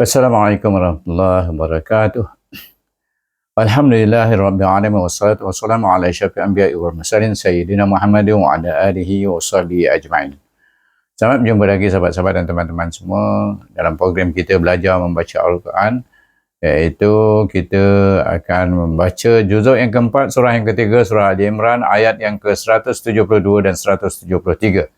Assalamualaikum warahmatullahi wabarakatuh. Alhamdulillahirabbil alamin wassalatu wassalamu ala asyrafil anbiya'i wal mursalin sayyidina Muhammadin wa ala alihi wa sahbihi ajma'in. Selamat berjumpa lagi sahabat-sahabat dan teman-teman semua dalam program kita belajar membaca Al-Quran, iaitu kita akan membaca juzuk yang keempat, surah yang ketiga, surah Ali Imran, ayat yang ke-172 dan 173.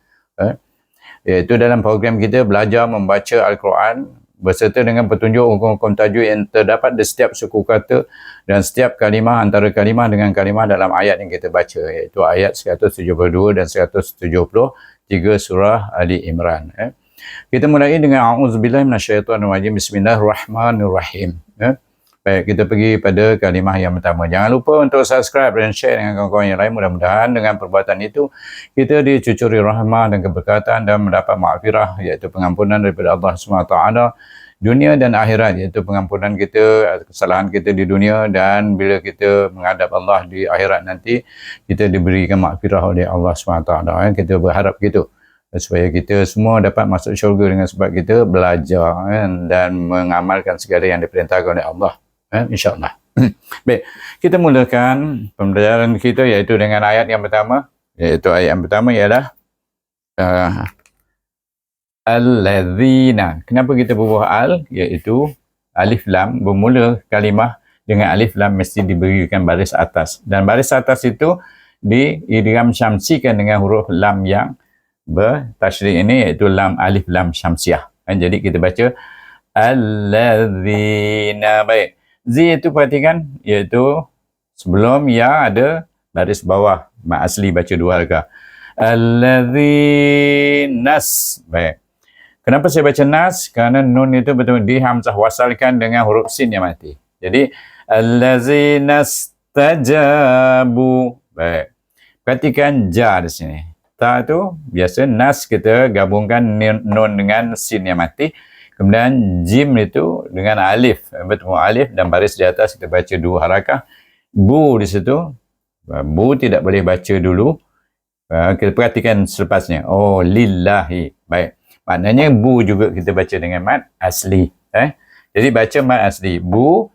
Iaitu dalam program kita belajar membaca Al-Quran berserta dengan petunjuk hukum-hukum tajwid yang terdapat di setiap suku kata dan setiap kalimah antara kalimah dengan kalimah dalam ayat yang kita baca, iaitu ayat 172 dan 173 surah Ali Imran. Kita mulai dengan a'udzubillahi minasyaitonirrajim. Bismillahirrahmanirrahim. Baik, kita pergi pada kalimah yang pertama. Jangan lupa untuk subscribe dan share dengan kawan-kawan yang lain. Mudah-mudahan dengan perbuatan itu kita dicucuri rahmah dan keberkatan dan mendapat maghfirah, iaitu pengampunan daripada Allah SWT dunia dan akhirat, iaitu pengampunan kita, kesalahan kita di dunia, dan bila kita menghadap Allah di akhirat nanti kita diberikan maghfirah oleh Allah SWT. Kita berharap gitu supaya kita semua dapat masuk syurga dengan sebab kita belajar dan mengamalkan segala yang diperintahkan oleh Allah, insyaAllah. Baik, kita mulakan pembelajaran kita iaitu dengan ayat yang pertama, iaitu ayat yang pertama ialah Alladzina. Kenapa kita berbuah al? Iaitu alif lam, bermula kalimah dengan alif lam mesti diberikan baris atas, dan baris atas itu diidgham syamsikan dengan huruf lam yang bertasydid ini, iaitu lam alif lam syamsiah. Jadi kita baca Alladzina. Baik, Z itu perhatikan, iaitu sebelum ya ada baris bawah, mat asli baca dua harakat. Alladzinas. Baik, kenapa saya baca nas? Kerana nun itu betul dihamzah wasalkan dengan huruf sin yang mati. Jadi alladzinas tajabu. Baik, perhatikan ja di sini. Ta tu biasa nas kita gabungkan nun dengan sin yang mati. Kemudian jim itu dengan alif, bertemu alif dan baris di atas kita baca dua harakah. Bu di situ, bu tidak boleh baca dulu. Kita perhatikan selepasnya. Oh, lillahi. Baik, maknanya bu juga kita baca dengan mat asli. Jadi baca mat asli. Bu,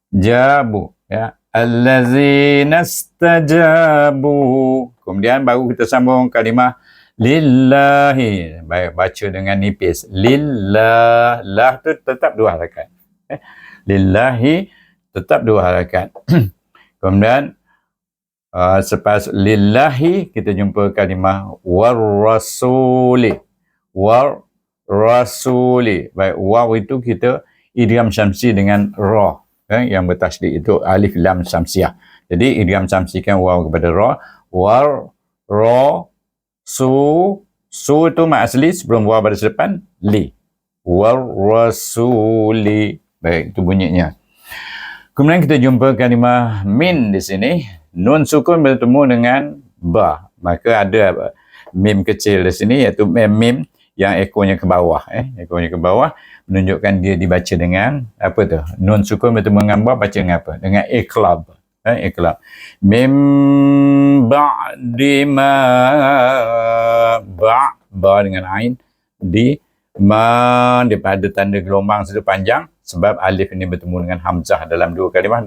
jabu. Ya. Allazina stajabu. Kemudian baru kita sambung kalimah lillahi. Baik, baca dengan nipis. Lillah. Lah tu tetap dua harakat. Lillahi tetap dua harakat. Kemudian selepas lillahi kita jumpa kalimah warrasuli. Warrasuli. Baik, waw itu kita idgham syamsi dengan ra. Yang bertasydid itu alif lam syamsiah. Jadi idgham syamsikan waw kepada ra. War, ra, su itu mat asli sebelum waw baris depan li. Warrasuli. Baik, itu bunyinya. Kemudian kita jumpa kalimah min di sini. Nun sukun bertemu dengan ba. Maka ada mim kecil di sini, iaitu mim yang ekornya ke bawah. Ekornya ke bawah menunjukkan dia dibaca dengan apa tu? Nun sukun bertemu dengan ba, baca dengan apa? Dengan iqlab. Iqlab. Mim ba'di ma, ba dengan ain, di ma, daripada tanda gelombang situ panjang, sebab alif ini bertemu dengan hamzah dalam dua kalimah.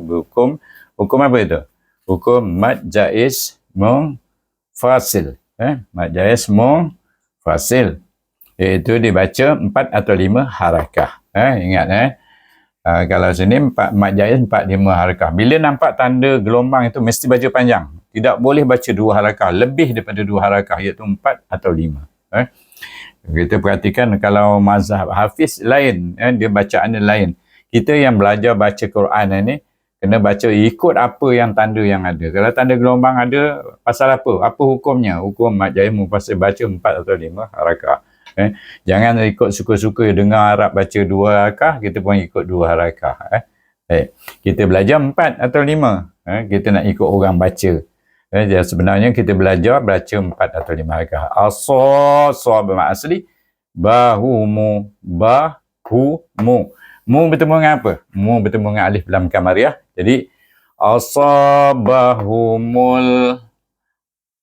Hukum apa itu? Hukum mad jaiz munfasil. Mad jaiz munfasil, iaitu dibaca 4 atau 5 harakah. Ingat, kalau sini mad jaiz 4-5 harakah. Bila nampak tanda gelombang itu mesti baca panjang. Tidak boleh baca 2 harakah, lebih daripada 2 harakah, iaitu 4 atau 5. Kita perhatikan kalau mazhab hafiz lain, dia bacaannya lain. Kita yang belajar baca Quran ini kena baca ikut apa yang tanda yang ada. Kalau tanda gelombang ada, pasal apa? Apa hukumnya? Hukum mad jaiz munfasil, baca 4 atau 5 harakah. Jangan ikut suka-suka dengar Arab baca 2 harakah, kita pun ikut 2 harakah. Kita belajar 4 atau 5. Kita nak ikut orang baca. Jadi sebenarnya kita belajar baca 4 atau 5 harakah. As-sa bermakna asli bahumu. Bahumu. Mu bertemu dengan apa? Mu bertemu dengan alif lam kamariyah. Jadi asabahumul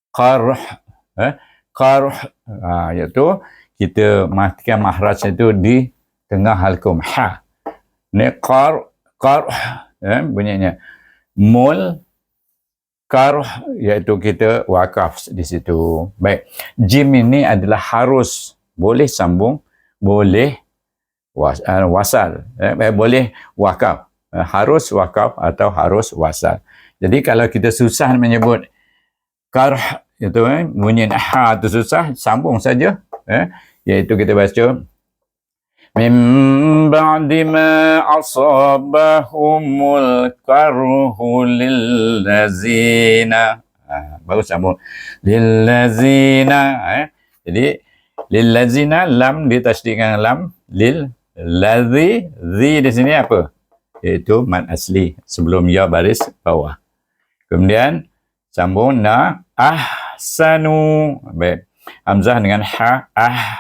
qarh. Qarh. Iaitu kita matikan mahraj itu di tengah halkum. Ha. Ni qar bunyinya. Mul kar, iaitu kita wakaf di situ. Baik. Jim ini adalah harus, boleh sambung, boleh wasal. Boleh wakaf. Harus wakaf atau harus wasal. Jadi kalau kita susah menyebut karh itu bunyi ha itu susah, sambung saja, iaitu kita baca min ba'di ma asabahumul karhu lillazina, baru sambung lillazina. Jadi lillazina, lam ditasydidkan lam, lil ladzi, zi di sini apa, iaitu mad asli sebelum ya baris bawah. Kemudian sambung na ahsanu. Baik. Hamzah dengan ha,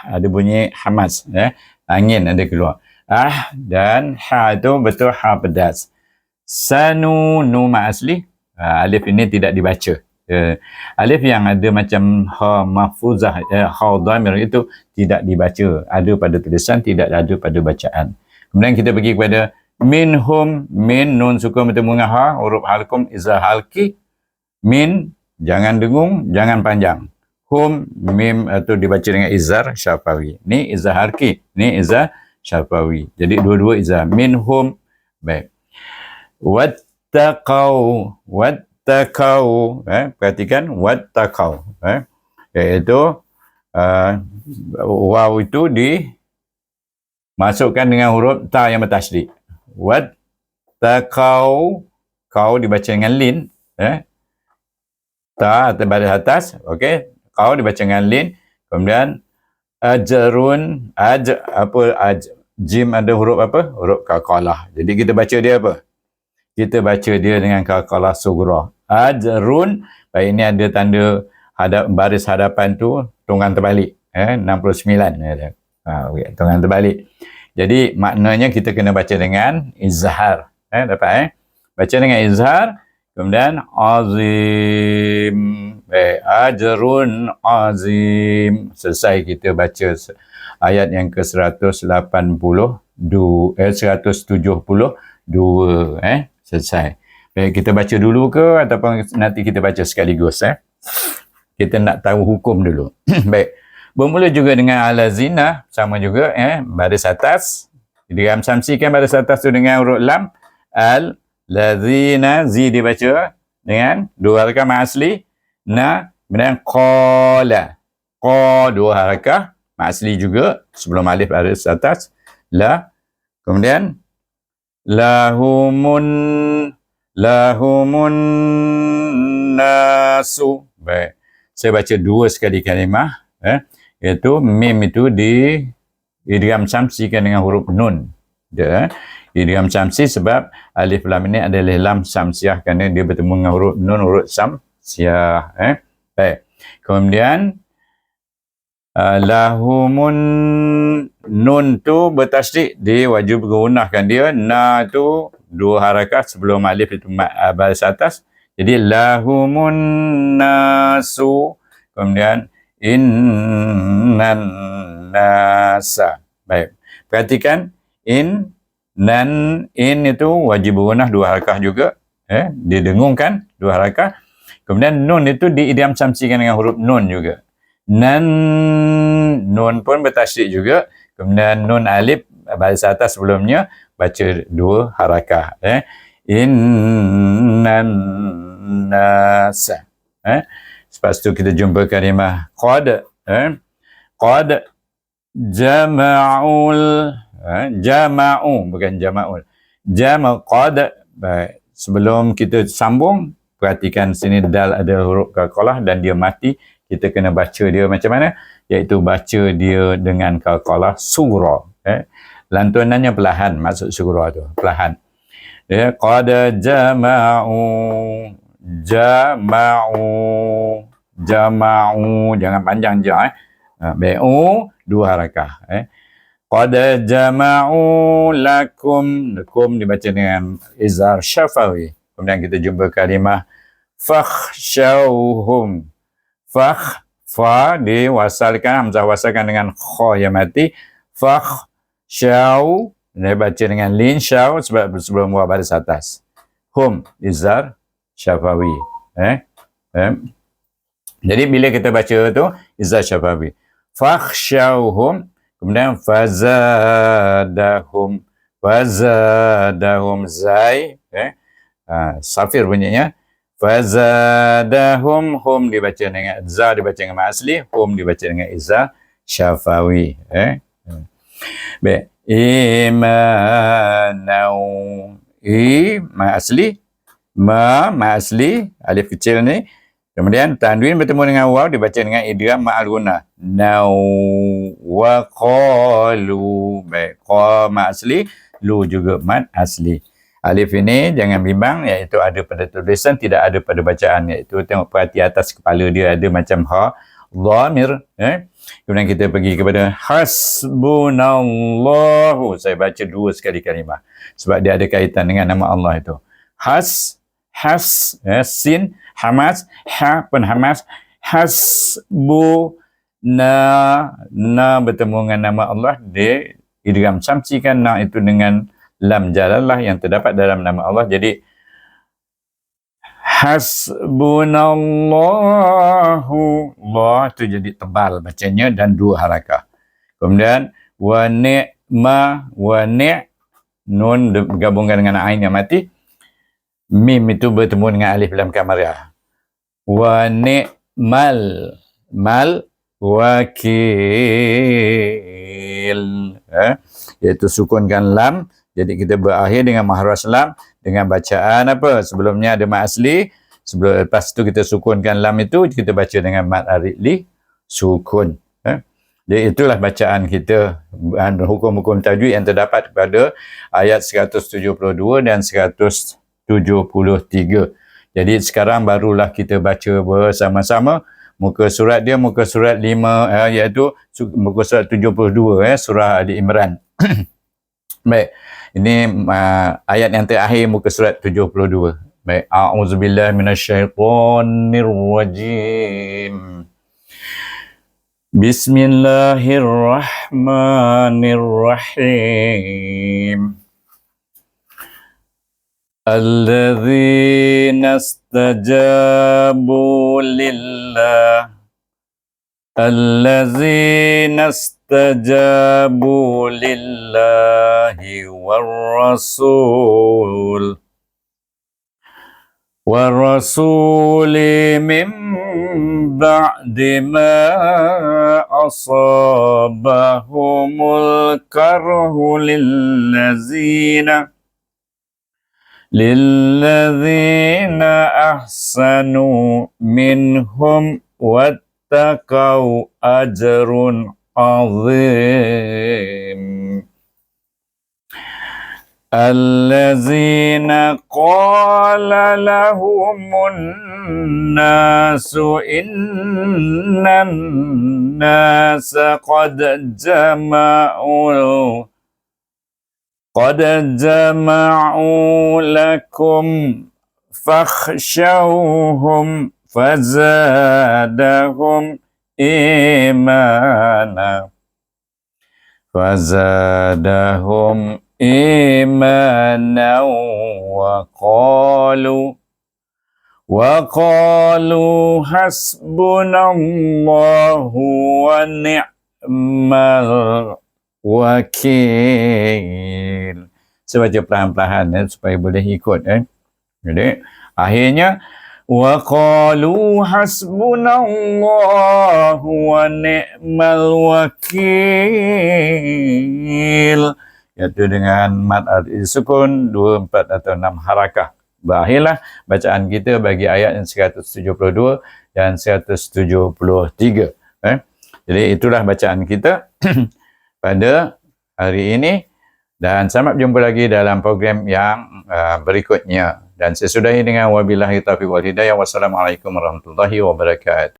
ada bunyi hamas, angin ada keluar. Dan ha itu betul ha pedas. Sanu, nu ma asli, alif ini tidak dibaca. Alif yang ada macam ha mahfuzah, ha dhamir itu tidak dibaca. Ada pada tulisan, tidak ada pada bacaan. Kemudian kita pergi kepada minhum, min nun sukun bertemu dengan ha, huruf halkum izah halki. Min, jangan dengung, jangan panjang. Hum, mim itu dibaca dengan izhar syafawi. Ni izhar harki, ni izhar syafawi. Jadi dua-dua izhar. Minhum. Baik. Wattaqau, perhatikan wattaqau. Iaitu waw itu dimasukkan dengan huruf ta yang bertasydid. Wattaqau, kau dibaca dengan lin, ta baris atas, okey. Kau dibaca dengan lin. Kemudian ajrun, jim ada huruf apa? Huruf qalqalah. Jadi kita baca dia apa? Kita baca dia dengan qalqalah sughra. Ajrun, baik, ini ada tanda baris hadapan tu tunggang terbalik, 69 ada. Okay, tunggang terbalik. Jadi maknanya kita kena baca dengan izhar. Dapat baca dengan izhar. Kemudian azim, ajrun azim. Selesai kita baca ayat yang ke-172, 172, selesai. Kita baca dulu ke ataupun nanti kita baca sekaligus? Kita nak tahu hukum dulu. Baik. Bermula juga dengan alazina, sama juga, baris atas. Idgham samsi kan baris atas tu dengan huruf lam. Lazina, zi dibaca dengan dua harakah ma asli. Na, kemudian qala, qa dua harakah ma asli juga sebelum alif baris atas. La, kemudian lahumun nasu. Baik, saya baca dua sekali kalimah, iaitu mim itu di idgham samsikan dengan huruf nun. Idgham samsi sebab alif lam ini adalah lam samsiah kerana dia bertemu dengan huruf nun, huruf samsiah. Baik. Kemudian lahumun, nun tu bertasydid, dia wajib menggunakan dia. Na tu dua harakah sebelum alif itu baris atas. Jadi lahumun nasu. Kemudian innan nasa. Baik. Perhatikan in itu wajib bergunah dua harakah juga, didengungkan dua harakah. Kemudian nun itu diidgham samsikan dengan huruf nun juga. Nun pun bertasydid juga. Kemudian nun alif baris atas sebelumnya baca dua harakah. Innan nasa. Lepas tu kita jumpa kalimah qad. Qad jama'ul, jama'u bukan jama'ul. Qad. Baik. Sebelum kita sambung, perhatikan sini dal ada huruf qalqalah dan dia mati. Kita kena baca dia macam mana? Iaitu baca dia dengan qalqalah sughra. Lantunannya perlahan, maksud sughra tu perlahan. Qad jama'u, jangan panjang je. Ba'u dua harakah. Qad jama'u lakum dibaca dengan izhar syafawi. Kemudian kita jumpa kalimah fakhshawhum. Fa diwasalkan, hamzah wasalkan dengan kha yang mati. Fakhshaw, dia baca dengan lin syaw sebab sebelum buat baris atas. Hum izhar syafawi. Jadi bila kita baca tu izhar syafawi. Fakhshawhum, kemudian fazadahum zai, safir bunyinya. Fazadahum, hum dibaca dengan za, dibaca dengan mat asli, hum dibaca dengan izhar syafawi. Baik, imanau, mat asli, mat asli, alif kecil ni. Kemudian tanwin bertemu dengan waw dibaca dengan idgham ma'al gunnah. Nau wa qalu. Baik, qa mat asli, lu juga mat asli. Alif ini jangan bimbang, iaitu ada pada tulisan, tidak ada pada bacaan, iaitu tengok perhati atas kepala dia ada macam ha, dhamir. Kemudian kita pergi kepada hasbunallahu. Saya baca 2 sekali kalimah sebab dia ada kaitan dengan nama Allah itu. Sin, hamas, ha pun hamas, na bertemu dengan nama Allah, dia idgham samsikan na itu dengan lam jalalah yang terdapat dalam nama Allah. Jadi hasbunallahu, Allah itu jadi tebal bacanya dan 2 harakah. Kemudian wa ni'ma, nun digabungkan dengan ain yang mati. Mim itu bertemu dengan alif lam kamariyah. Wa ni'mal wakil, iaitu sukunkan lam. Jadi kita berakhir dengan mahraj lam dengan bacaan apa? Sebelumnya ada mat asli, lepas tu kita sukunkan lam itu, kita baca dengan mat aridli sukun. Jadi itulah bacaan kita, hukum-hukum tajwid yang terdapat pada ayat 172 dan 173. Jadi sekarang barulah kita baca bersama-sama muka surat dia, muka surat 5, iaitu muka surat 72, surah Ali Imran. Baik, ini ayat yang terakhir muka surat 72. Baik, a'udzubillahi minasyaitonirrajim. Bismillahirrahmanirrahim. Alladzina istajabu lillah, alladzina istajabu lillahi warrasuli min ba'di ma asabahumul karhu lilladzina ahsanu minhum wattaqau ajrun azim. Alladzina qala lahumun nasu innan nasa qad jama'u lakum fakhshawhum fazadahum imana wa qalu hasbunallahu wa ni'mal wakil. Saya baca perlahan-lahan supaya boleh ikut. Jadi akhirnya wa qalu hasbunallahu wa ni'mal wakil, iaitu dengan mad sukun 2, 4 atau 6 harakah. Berakhirlah bacaan kita bagi ayat yang 172 dan 173. Jadi itulah bacaan kita pada hari ini, dan selamat berjumpa lagi dalam program yang berikutnya. Dan saya sudahi dengan wabillahi taufiq wal hidayah. Wassalamualaikum warahmatullahi wabarakatuh.